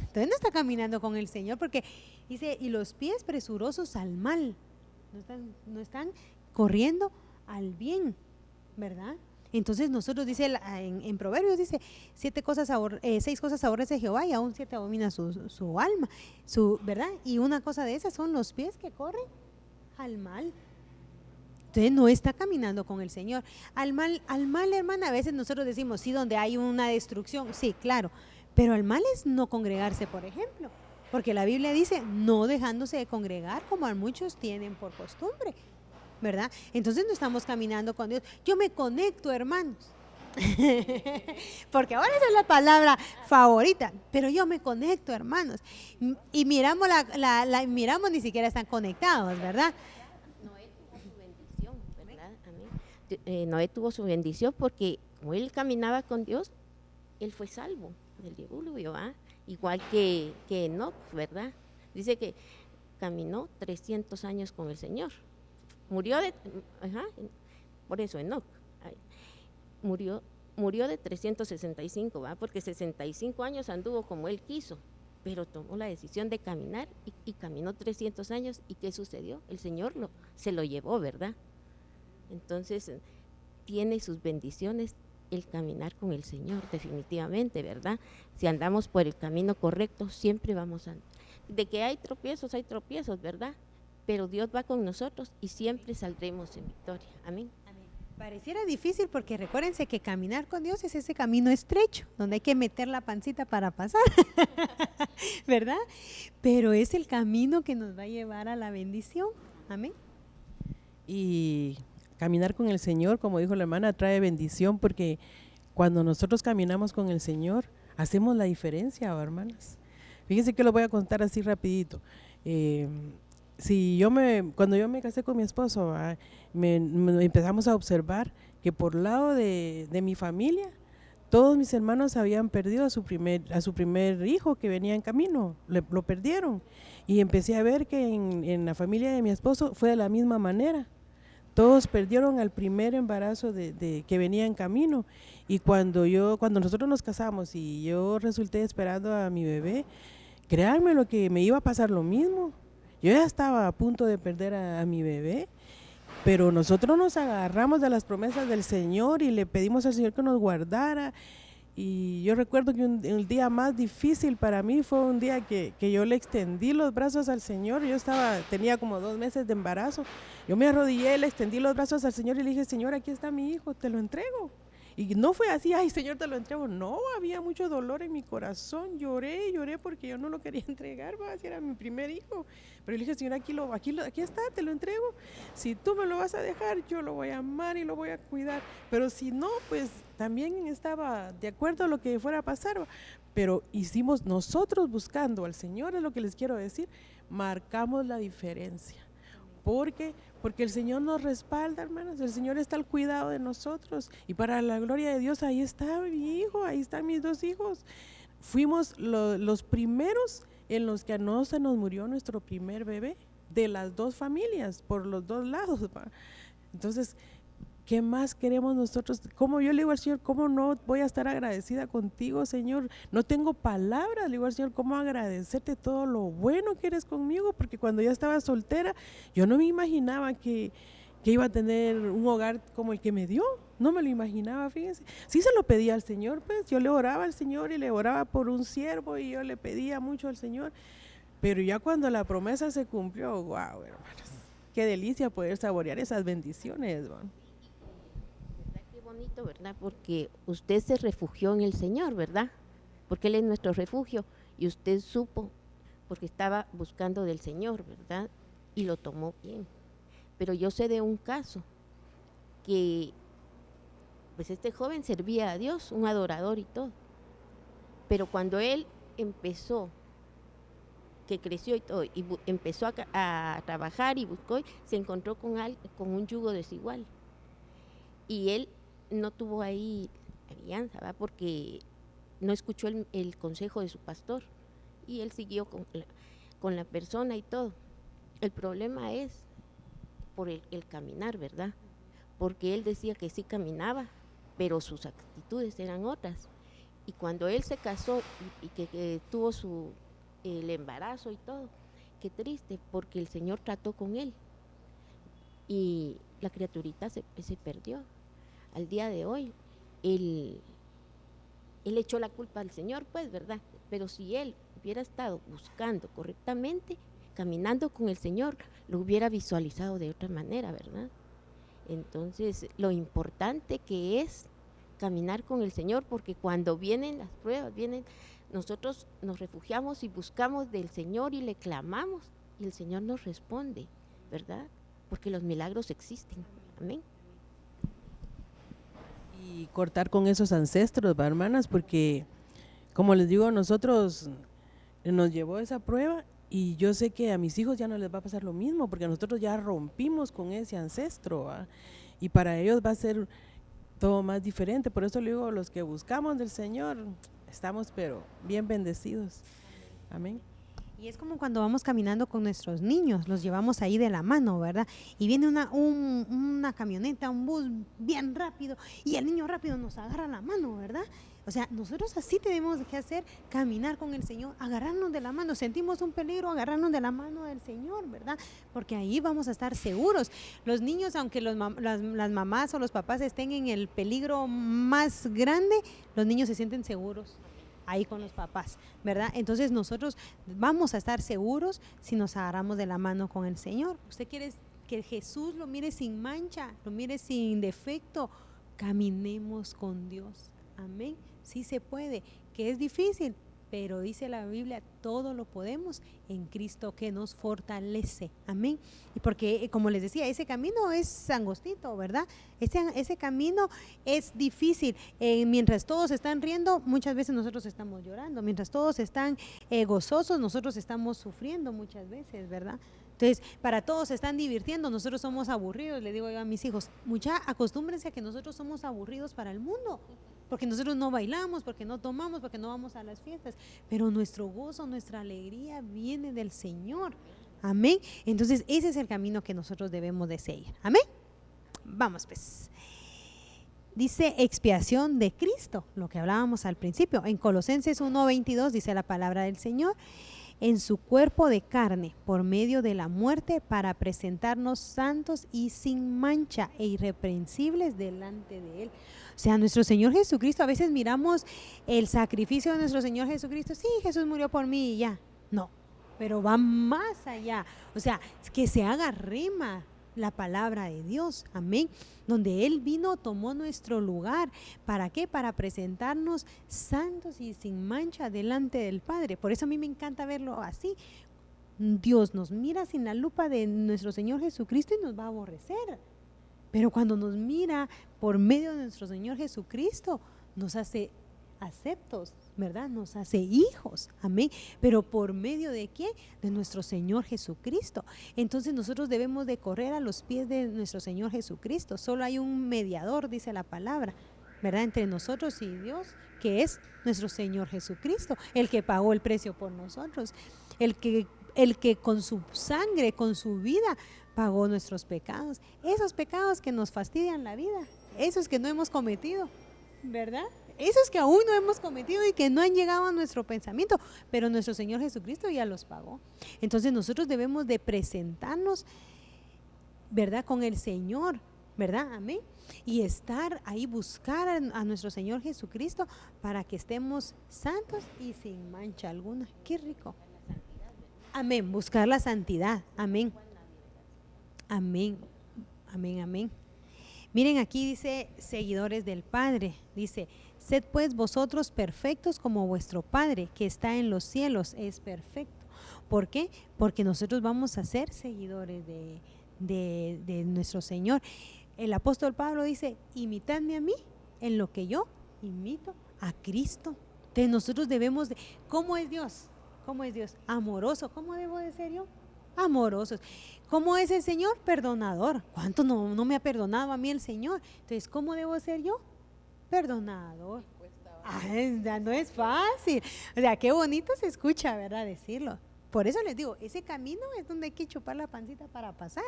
Entonces no está caminando con el Señor porque dice, y los pies presurosos al mal, no están corriendo al bien, ¿verdad? Entonces nosotros dice en Proverbios dice 6 cosas aborrece Jehová y aún 7 abomina su alma, ¿verdad? Y una cosa de esas son los pies que corren al mal. Entonces no está caminando con el Señor. Al mal, hermana, a veces nosotros decimos, sí, donde hay una destrucción, sí, claro, pero al mal es no congregarse, por ejemplo, porque la Biblia dice, no dejándose de congregar como a muchos tienen por costumbre, ¿verdad? Entonces no estamos caminando con Dios. Yo me conecto, hermanos, porque ahora esa es la palabra favorita, pero yo me conecto, hermanos, y miramos miramos, ni siquiera están conectados, ¿verdad? Noé tuvo su bendición, ¿verdad? Amén. Noé tuvo su bendición porque como él caminaba con Dios, él fue salvo del diluvio, ¿ah? Igual que Enoc, ¿verdad? Dice que caminó 300 años con el Señor. Murió por eso Enoc murió de 365, ¿va? Porque 65 años anduvo como él quiso, pero tomó la decisión de caminar y caminó 300 años. ¿Y qué sucedió? El Señor se lo llevó, ¿verdad? Entonces, tiene sus bendiciones el caminar con el Señor, definitivamente, ¿verdad? Si andamos por el camino correcto, siempre vamos a... De que hay tropiezos, ¿verdad? Pero Dios va con nosotros y siempre saldremos en victoria. Amén. Pareciera difícil porque recuérdense que caminar con Dios es ese camino estrecho, donde hay que meter la pancita para pasar, ¿verdad? Pero es el camino que nos va a llevar a la bendición. Amén. Y caminar con el Señor, como dijo la hermana, trae bendición porque cuando nosotros caminamos con el Señor, hacemos la diferencia, hermanas. Fíjense que lo voy a contar así rapidito. Cuando yo me casé con mi esposo, me empezamos a observar que por lado de mi familia, todos mis hermanos habían perdido a su primer hijo que venía en camino, lo perdieron. Y empecé a ver que en la familia de mi esposo fue de la misma manera. Todos perdieron al primer embarazo de que venía en camino. Y cuando nosotros nos casamos y yo resulté esperando a mi bebé, créanme lo que me iba a pasar lo mismo. Yo ya estaba a punto de perder a mi bebé, pero nosotros nos agarramos de las promesas del Señor y le pedimos al Señor que nos guardara. Y yo recuerdo que el día más difícil para mí fue un día que yo le extendí los brazos al Señor. Tenía como 2 meses de embarazo. Yo me arrodillé, le extendí los brazos al Señor y le dije, Señor, aquí está mi hijo, te lo entrego. Y no fue así, ay Señor, te lo entrego. No, había mucho dolor en mi corazón. Lloré porque yo no lo quería entregar, si era mi primer hijo. Pero le dije, Señor, aquí está, te lo entrego. Si tú me lo vas a dejar, yo lo voy a amar y lo voy a cuidar. Pero si no, pues también estaba de acuerdo a lo que fuera a pasar. Pero hicimos nosotros buscando al Señor, es lo que les quiero decir, marcamos la diferencia. Porque el Señor nos respalda, hermanas, el Señor está al cuidado de nosotros y para la gloria de Dios, ahí está mi hijo, ahí están mis 2 hijos. Fuimos los primeros en los que a nosotros nos murió nuestro primer bebé, de las 2 familias, por los 2 lados. Entonces, ¿qué más queremos nosotros? Como yo le digo al Señor, ¿cómo no voy a estar agradecida contigo, Señor? No tengo palabras, le digo al Señor, ¿cómo agradecerte todo lo bueno que eres conmigo? Porque cuando yo estaba soltera, yo no me imaginaba que iba a tener un hogar como el que me dio. No me lo imaginaba, fíjense. Sí se lo pedía al Señor, pues yo le oraba al Señor y le oraba por un siervo y yo le pedía mucho al Señor. Pero ya cuando la promesa se cumplió, wow, hermanos, qué delicia poder saborear esas bendiciones, ¿no? Qué bonito, ¿verdad? Porque usted se refugió en el Señor, ¿verdad? Porque Él es nuestro refugio y usted supo, porque estaba buscando del Señor, ¿verdad? Y lo tomó bien. Pero yo sé de un caso que, pues este joven servía a Dios, un adorador y todo. Pero cuando él empezó, que creció y todo, y empezó a trabajar y buscó, se encontró con un yugo desigual. Y él no tuvo ahí alianza, ¿va? Porque no escuchó el consejo de su pastor y él siguió con la persona y todo. El problema es por el caminar, ¿verdad? Porque él decía que sí caminaba, pero sus actitudes eran otras. Y cuando él se casó y que tuvo el embarazo y todo, qué triste, porque el Señor trató con él y la criaturita se perdió. Al día de hoy, él echó la culpa al Señor, pues, ¿verdad? Pero si él hubiera estado buscando correctamente, caminando con el Señor, lo hubiera visualizado de otra manera, ¿verdad? Entonces, lo importante que es caminar con el Señor, porque cuando vienen las pruebas, nosotros nos refugiamos y buscamos del Señor y le clamamos, y el Señor nos responde, ¿verdad? Porque los milagros existen. Amén. Y cortar con esos ancestros, ¿va, hermanas? Porque, como les digo, nosotros nos llevó esa prueba y yo sé que a mis hijos ya no les va a pasar lo mismo, porque nosotros ya rompimos con ese ancestro, ¿va? Y para ellos va a ser todo más diferente. Por eso le digo, los que buscamos del Señor, estamos pero bien bendecidos. Amén. Y es como cuando vamos caminando con nuestros niños, los llevamos ahí de la mano, ¿verdad? Y viene una camioneta, un bus bien rápido y el niño rápido nos agarra la mano, ¿verdad? O sea, nosotros así tenemos que hacer, caminar con el Señor, agarrarnos de la mano, sentimos un peligro, agarrarnos de la mano del Señor, ¿verdad? Porque ahí vamos a estar seguros. Los niños, aunque las mamás o los papás estén en el peligro más grande, los niños se sienten seguros ahí con los papás, ¿verdad? Entonces nosotros vamos a estar seguros si nos agarramos de la mano con el Señor. Usted quiere que Jesús lo mire sin mancha, lo mire sin defecto, caminemos con Dios. Amén. Sí se puede, que es difícil, pero dice la Biblia, todo lo podemos en Cristo que nos fortalece. Amén. Y porque, como les decía, ese camino es angostito, ¿verdad? Ese camino es difícil. Mientras todos están riendo, muchas veces nosotros estamos llorando. Mientras todos están gozosos, nosotros estamos sufriendo muchas veces, ¿verdad? Entonces, para todos se están divirtiendo, nosotros somos aburridos. Le digo yo a mis hijos, acostúmbrense a que nosotros somos aburridos para el mundo. Porque nosotros no bailamos, porque no tomamos, porque no vamos a las fiestas, pero nuestro gozo, nuestra alegría viene del Señor. Amén. Entonces ese es el camino que nosotros debemos de seguir. Amén. Vamos pues. Dice expiación de Cristo, lo que hablábamos al principio. En Colosenses 1:22 dice la palabra del Señor, en su cuerpo de carne, por medio de la muerte, para presentarnos santos y sin mancha e irreprensibles delante de Él. O sea, nuestro Señor Jesucristo, a veces miramos el sacrificio de nuestro Señor Jesucristo, sí, Jesús murió por mí y ya. No, pero va más allá. O sea, que se haga rima la palabra de Dios, amén, donde Él vino, tomó nuestro lugar. ¿Para qué? Para presentarnos santos y sin mancha delante del Padre. Por eso a mí me encanta verlo así. Dios nos mira sin la lupa de nuestro Señor Jesucristo y nos va a aborrecer. Pero cuando nos mira por medio de nuestro Señor Jesucristo, nos hace aceptos, ¿verdad? Nos hace hijos, amén. Pero ¿por medio de quién? De nuestro Señor Jesucristo. Entonces nosotros debemos de correr a los pies de nuestro Señor Jesucristo. Solo hay un mediador, dice la palabra, ¿verdad? Entre nosotros y Dios, que es nuestro Señor Jesucristo, el que pagó el precio por nosotros, el que con su sangre, con su vida, pagó nuestros pecados, esos pecados que nos fastidian la vida, esos que no hemos cometido, ¿verdad? Esos que aún no hemos cometido y que no han llegado a nuestro pensamiento, pero nuestro Señor Jesucristo ya los pagó. Entonces nosotros debemos de presentarnos, ¿verdad? Con el Señor, ¿verdad? Amén. Y estar ahí, buscar a nuestro Señor Jesucristo para que estemos santos y sin mancha alguna. Qué rico. Amén, buscar la santidad. Amén. Amén, amén, amén. Miren, aquí dice, seguidores del Padre, dice, sed pues vosotros perfectos como vuestro Padre que está en los cielos es perfecto. ¿Por qué? Porque nosotros vamos a ser seguidores de nuestro Señor. El apóstol Pablo dice, imitadme a mí en lo que yo imito a Cristo. Entonces nosotros debemos de, ¿cómo es Dios? ¿Cómo es Dios? Amoroso. ¿Cómo debo de ser yo? Amorosos. ¿Cómo es el Señor? Perdonador. ¿Cuánto no me ha perdonado a mí el Señor? Entonces, ¿cómo debo ser yo? Perdonador. No es fácil. O sea, qué bonito se escucha, ¿verdad? Decirlo. Por eso les digo, ese camino es donde hay que chupar la pancita para pasar,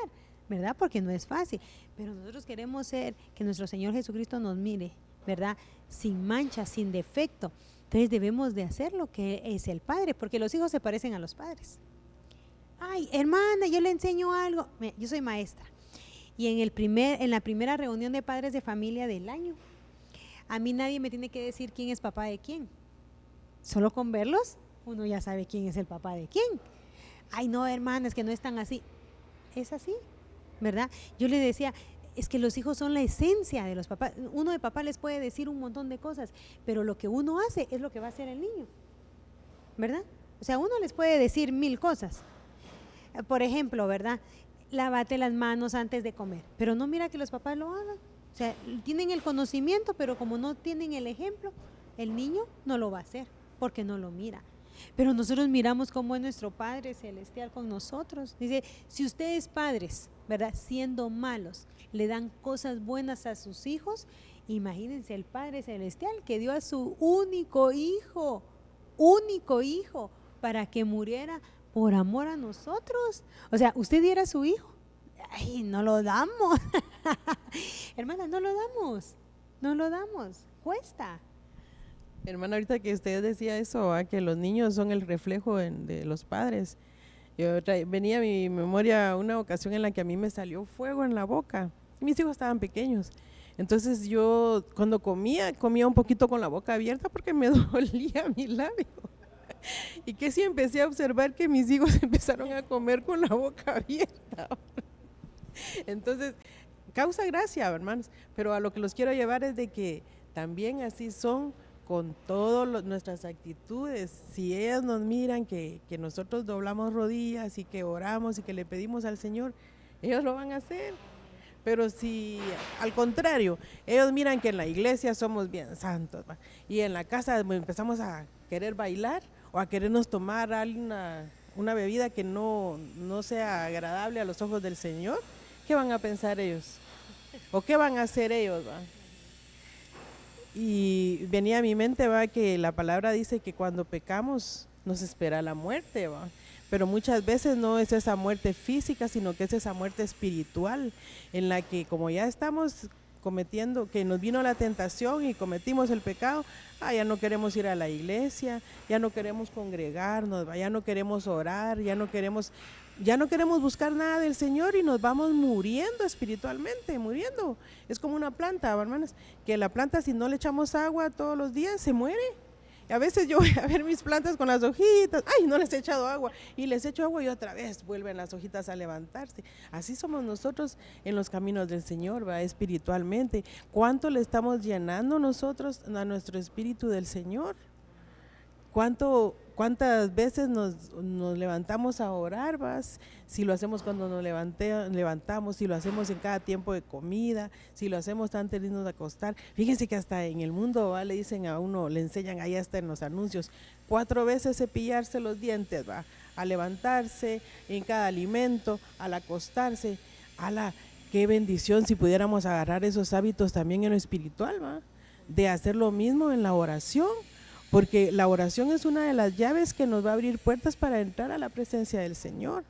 ¿verdad? Porque no es fácil. Pero nosotros queremos ser, que nuestro Señor Jesucristo nos mire, ¿verdad? Sin mancha, sin defecto. Entonces debemos de hacer lo que es el padre, porque los hijos se parecen a los padres. Ay, hermana, yo le enseño algo. Yo soy maestra. Y en la primera reunión de padres de familia del año, a mí nadie me tiene que decir quién es papá de quién. Solo con verlos, uno ya sabe quién es el papá de quién. Ay, no, hermana, es que no es tan así. Es así, ¿verdad? Yo le decía, es que los hijos son la esencia de los papás. Uno de papá les puede decir un montón de cosas, pero lo que uno hace es lo que va a hacer el niño, ¿verdad? O sea, uno les puede decir 1000 cosas. Por ejemplo, ¿verdad? Lávate las manos antes de comer, pero no mira que los papás lo hagan. O sea, tienen el conocimiento, pero como no tienen el ejemplo, el niño no lo va a hacer porque no lo mira. Pero nosotros miramos cómo es nuestro Padre Celestial con nosotros. Dice, si ustedes padres, ¿verdad?, siendo malos, le dan cosas buenas a sus hijos, imagínense el Padre Celestial que dio a su único hijo, para que muriera por amor a nosotros. O sea, usted diera a su hijo, ay, no lo damos. Hermana, no lo damos, cuesta. Hermana, ahorita que usted decía eso, que los niños son el reflejo de los padres. Venía a mi memoria una ocasión en la que a mí me salió fuego en la boca. Mis hijos estaban pequeños. Entonces yo cuando comía un poquito con la boca abierta porque me dolía mi labio. Y que sí empecé a observar que mis hijos empezaron a comer con la boca abierta. Entonces, causa gracia, hermanos, pero a lo que los quiero llevar es de que también así son con todas nuestras actitudes. Si ellas nos miran que nosotros doblamos rodillas y que oramos y que le pedimos al Señor, ellos lo van a hacer. Pero si al contrario, ellos miran que en la iglesia somos bien santos, ¿va?, y en la casa empezamos a querer bailar o a querernos tomar una bebida que no sea agradable a los ojos del Señor, ¿qué van a pensar ellos? ¿O qué van a hacer ellos, va? Y venía a mi mente, va, que la palabra dice que cuando pecamos nos espera la muerte, va. Pero muchas veces no es esa muerte física, sino que es esa muerte espiritual, en la que como ya estamos cometiendo, que nos vino la tentación y cometimos el pecado, ya no queremos ir a la iglesia, ya no queremos congregarnos, ya no queremos orar, ya no queremos buscar nada del Señor y nos vamos muriendo espiritualmente, muriendo. Es como una planta, hermanas, que la planta si no le echamos agua todos los días se muere. A veces yo voy a ver mis plantas con las hojitas, ay, no les he echado agua, y les echo agua y otra vez vuelven las hojitas a levantarse. Así somos nosotros en los caminos del Señor, va, espiritualmente. ¿Cuánto le estamos llenando nosotros a nuestro espíritu del Señor? ¿Cuántas veces nos levantamos a orar, vas? Si lo hacemos cuando nos levantamos, si lo hacemos en cada tiempo de comida, si lo hacemos antes de irnos a acostar. Fíjense que hasta en el mundo, ¿va?, le dicen a uno, le enseñan ahí hasta en los anuncios, 4 veces cepillarse los dientes, va, al levantarse, en cada alimento, al acostarse. Qué bendición si pudiéramos agarrar esos hábitos también en lo espiritual, va, de hacer lo mismo en la oración. Porque la oración es una de las llaves que nos va a abrir puertas para entrar a la presencia del Señor.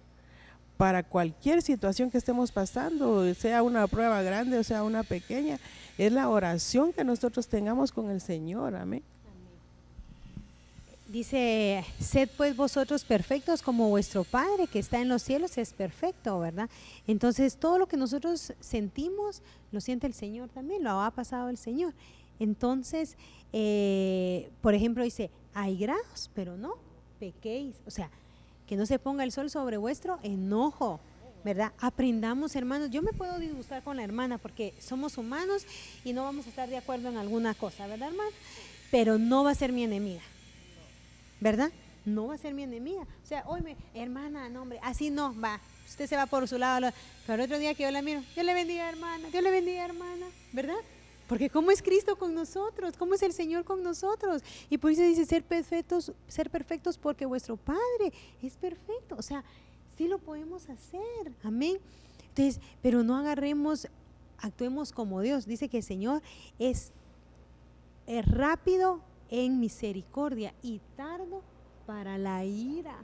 Para cualquier situación que estemos pasando, sea una prueba grande o sea una pequeña, es la oración que nosotros tengamos con el Señor. Amén. Dice, sed pues vosotros perfectos como vuestro Padre que está en los cielos es perfecto, ¿verdad? Entonces todo lo que nosotros sentimos, lo siente el Señor también, lo ha pasado el Señor. Entonces, por ejemplo, dice, hay grados, pero no pequéis, o sea, que no se ponga el sol sobre vuestro enojo, ¿verdad? Aprendamos, hermanos. Yo me puedo disgustar con la hermana porque somos humanos y no vamos a estar de acuerdo en alguna cosa, ¿verdad, hermana? Pero no va a ser mi enemiga, ¿verdad? No va a ser mi enemiga. O sea, hoy hermana, no, hombre, así no, va, usted se va por su lado, pero el otro día que yo la miro, Dios le bendiga, hermana, Dios le bendiga, hermana, ¿verdad? Porque ¿cómo es Cristo con nosotros? ¿Cómo es el Señor con nosotros? Y por eso dice ser perfectos porque vuestro Padre es perfecto. O sea, sí lo podemos hacer. Amén. Entonces, pero no actuemos como Dios. Dice que el Señor es rápido en misericordia y tardo para la ira.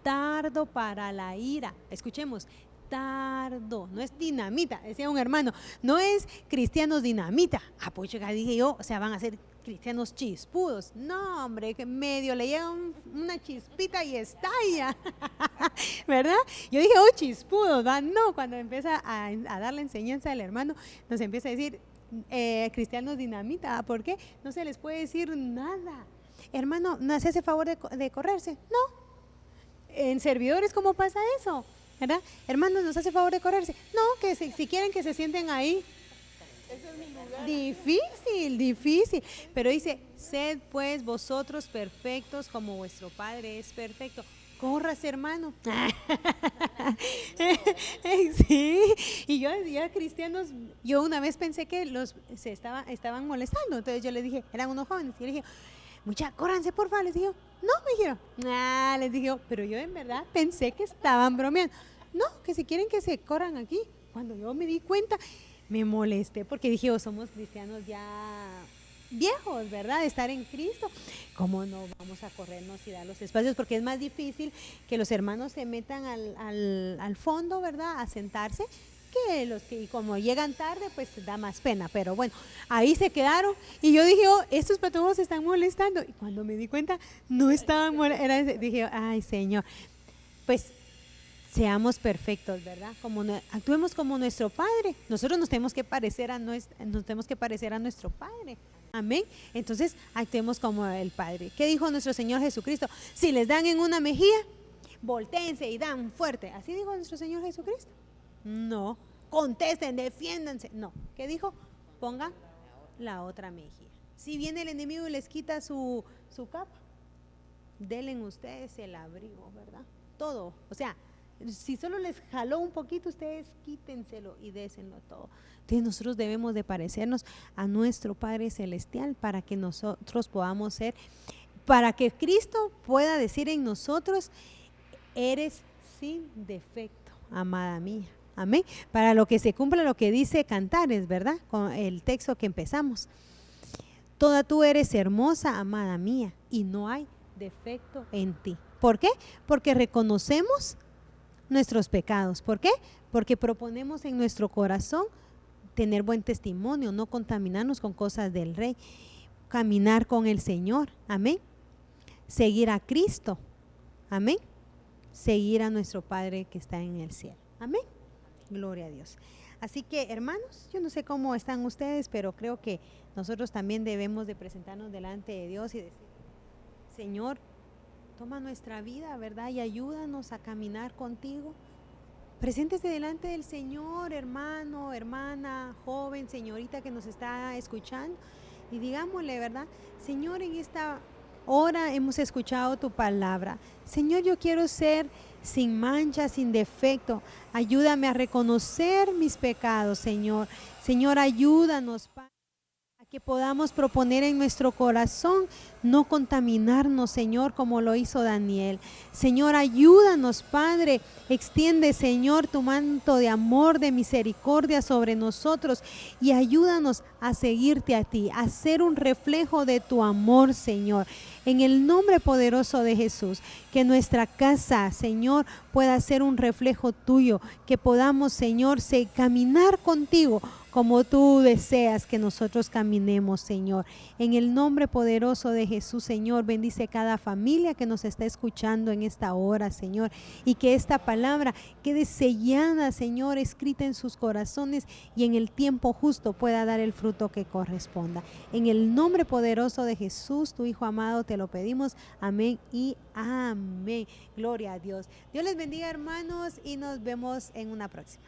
Tardo para la ira. Escuchemos, petardo, no es dinamita, decía un hermano, no es cristianos dinamita. Ah, pues ya dije yo, o sea, van a ser cristianos chispudos. No, hombre, que medio le llega una chispita y estalla, ¿verdad? Yo dije, oh, chispudos, ¿va? No, cuando empieza a dar la enseñanza del hermano, nos empieza a decir, cristianos dinamita. ¿Por qué? No se les puede decir nada. Hermano, ¿no hace ese favor de correrse? No. En servidores, ¿cómo pasa eso? ¿Verdad? Hermanos, ¿nos hace favor de correrse? No, que si quieren que se sienten ahí. Ese es mi lugar. Difícil. Pero dice, sed pues vosotros perfectos como vuestro Padre es perfecto. Corras, hermano. Sí, y yo cristianos, yo una vez pensé que se estaban molestando, entonces yo les dije, eran unos jóvenes, y les dije, mucha, córranse por favor, les dije, no, me dijeron, les dije, pero yo en verdad pensé que estaban bromeando, no, que si quieren que se corran aquí. Cuando yo me di cuenta, me molesté, porque dije, somos cristianos ya viejos, ¿verdad? De estar en Cristo, ¿cómo no vamos a corrernos y dar los espacios? Porque es más difícil que los hermanos se metan al fondo, ¿verdad? A sentarse, que los que, y como llegan tarde, pues da más pena. Pero bueno, ahí se quedaron y yo dije, oh, estos patojos se están molestando. Y cuando me di cuenta, no estaban molestando, dije, ay, Señor, pues seamos perfectos, ¿verdad? Actuemos como nuestro Padre. Nosotros nos tenemos que parecer a nuestro Padre. Amén. Entonces, actuemos como el Padre. ¿Qué dijo nuestro Señor Jesucristo? Si les dan en una mejilla, voltéense y dan fuerte. ¿Así dijo nuestro Señor Jesucristo? No. Contesten, defiéndanse. No. ¿Qué dijo? Pongan la otra mejilla. Si viene el enemigo y les quita su capa, denle ustedes el abrigo, ¿verdad? Todo. O sea, si solo les jaló un poquito, ustedes quítenselo y désenlo todo. Entonces nosotros debemos de parecernos a nuestro Padre Celestial para que nosotros podamos ser, para que Cristo pueda decir en nosotros, eres sin defecto, amada mía. Amén. Para lo que se cumpla lo que dice Cantares, ¿verdad? Con el texto que empezamos. Toda tú eres hermosa, amada mía, y no hay defecto en ti. ¿Por qué? Porque reconocemos nuestros pecados. ¿Por qué? Porque proponemos en nuestro corazón tener buen testimonio, no contaminarnos con cosas del Rey, caminar con el Señor, amén, seguir a Cristo, amén, seguir a nuestro Padre que está en el cielo, amén, gloria a Dios. Así que, hermanos, yo no sé cómo están ustedes, pero creo que nosotros también debemos de presentarnos delante de Dios y decir, Señor, toma nuestra vida, ¿verdad? Y ayúdanos a caminar contigo. Preséntese delante del Señor, hermano, hermana, joven, señorita que nos está escuchando, y digámosle, ¿verdad? Señor, en esta hora hemos escuchado tu palabra. Señor, yo quiero ser sin mancha, sin defecto. Ayúdame a reconocer mis pecados, Señor. Señor, ayúdanos, Padre, que podamos proponer en nuestro corazón no contaminarnos, Señor, como lo hizo Daniel. Señor, ayúdanos, Padre, extiende, Señor, tu manto de amor, de misericordia sobre nosotros y ayúdanos a seguirte a ti, a ser un reflejo de tu amor, Señor. En el nombre poderoso de Jesús, que nuestra casa, Señor, pueda ser un reflejo tuyo, que podamos, Señor, caminar contigo como tú deseas que nosotros caminemos, Señor. En el nombre poderoso de Jesús, Señor, bendice cada familia que nos está escuchando en esta hora, Señor, y que esta palabra quede sellada, Señor, escrita en sus corazones y en el tiempo justo pueda dar el fruto que corresponda. En el nombre poderoso de Jesús, tu Hijo amado, te lo pedimos. Amén y amén. Gloria a Dios. Dios les bendiga, hermanos, y nos vemos en una próxima.